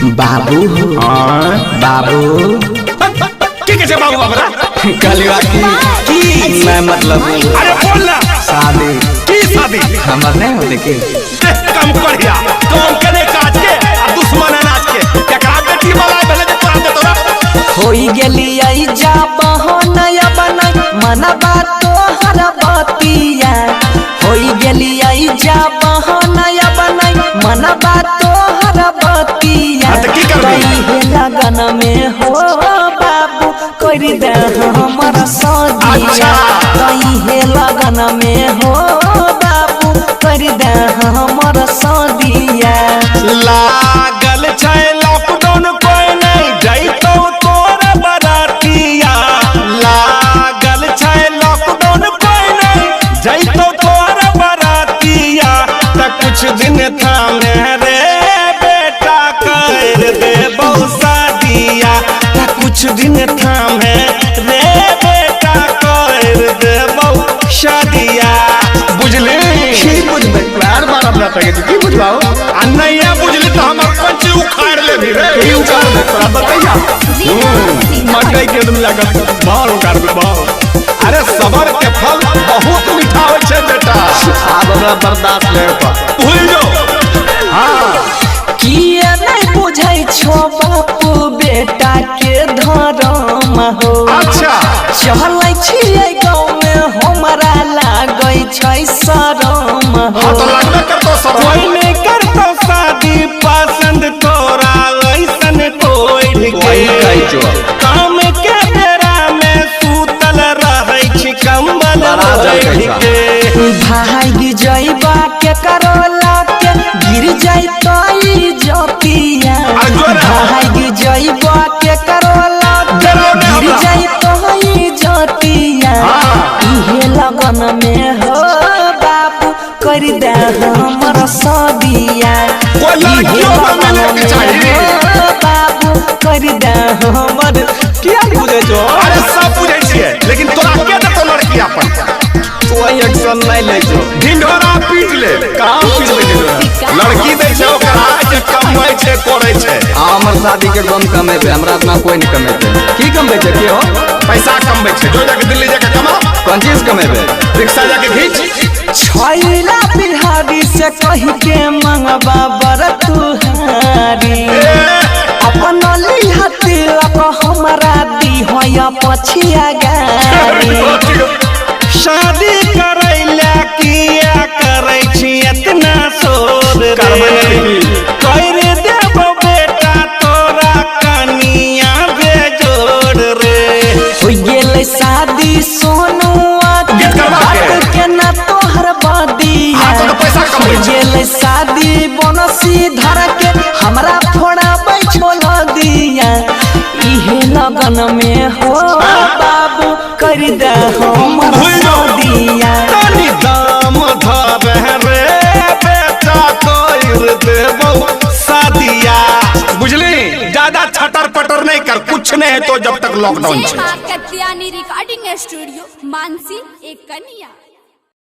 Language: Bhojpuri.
बाबू बाबू की कैसे बाबू बाबरा कलिया की मैं मतलब अरे बोल ना शादी की शादी हमर नहीं होते की कम करिया कम करे काज के आ दुश्मन अनाज के केकरा बेटी वाला भेले जे तोरा दे तोरा होई गेली आई जा बहनया बना मनबा तोहर बतिया होई गेली आई जा बहनया बना मनबा तोहर बतिया कई लगन में हो बाबू कर दे हमर सदिया कई लगन में हो बाबू कर दे हमर सदिया लागल छै लॉकडाउन कोई नहीं जइतो तोर बरातिया लागल छै लॉकडाउन कोई नहीं जइतो तोर बरातिया त कुछ दिन थामे रे बेटा कर दे बहु शादिया त कुछ दिन थामे रे बेटा कर दे बहु शादिया बुझली की बुझबे प्यार बार अपना तके की बुझबाओ आ नहीं बुझली तो हमर पंच उखाड़ ले भी रे की उखाड़ दे तोरा बताइया मकई के दम लागत बाहर उखाड़ दे बाहर अरे सबर के फल बहुत मीठा होय छै बेटा अब हमरा बर्दाश्त ले पर भूल जो हां किए नहीं बुझै छो बापू बेटा के धर्म हो अच्छा चलै छियै गाँव में हमरा लागै छै शरम हो हां तो लगबे करतो सब कोई नहीं करतो शादी पसंद तोरा ऐसन कोई कही जो काम के बेरा में सूतल रहै छी कंबल ओढ़ के भाग जइबा के करोला के गिर जाई तई जतिया भाग जइबा के करोला के गिर जाई तई जतिया इहे लगन में हो बाबू कर दे हमर सदिया कोई लड़कियों को मिले के चाहिए बाबू कर दे हमर क्या बुझे जो अरे सब बुझै छियै लेकिन तोरा के देतो लड़की अपन कोई एक्शन नहीं ले जो ढिंढोरा पीट ले कहां पीट ले ढिंढोरा लड़की दै छै ओकरा जे कमाई छै करै छै हमर शादी के गम कमेबे हमरा अपना कोई नहीं कमेबे की कमबे छै की हो पैसा कमबै छै जो जाके दिल्ली जाके कमा कौन चीज कमेबे रिक्शा जाके खींच छैला बिहारी से कही के मंगबा बर तुहारी अपन लिहती लक हमरा दी होया पछिया गारी शादी करैला किया करै छी इतना शोर रे कर देबो बेटा तोरा कनिया बेजोड़ रे हो गेलै शादी सोनुआ गीत करवा के। बात के ना तोहर बदिया हाँ, तो पैसा कमबै हो छै। गेलै शादी बनसी धर के हमरा फोड़ा बैठोल दिया इहे लगन में हो बाबू कर दे हमर सदिया तनी दाम धर रे बेटा कर देबो शादिया बुझली ज्यादा छटर पटर नहीं कर कुछ नहीं है तो जब तक लॉकडाउन जय छै मां कत्यानी रिकॉर्डिंग स्टूडियो मानसी एक कन्या।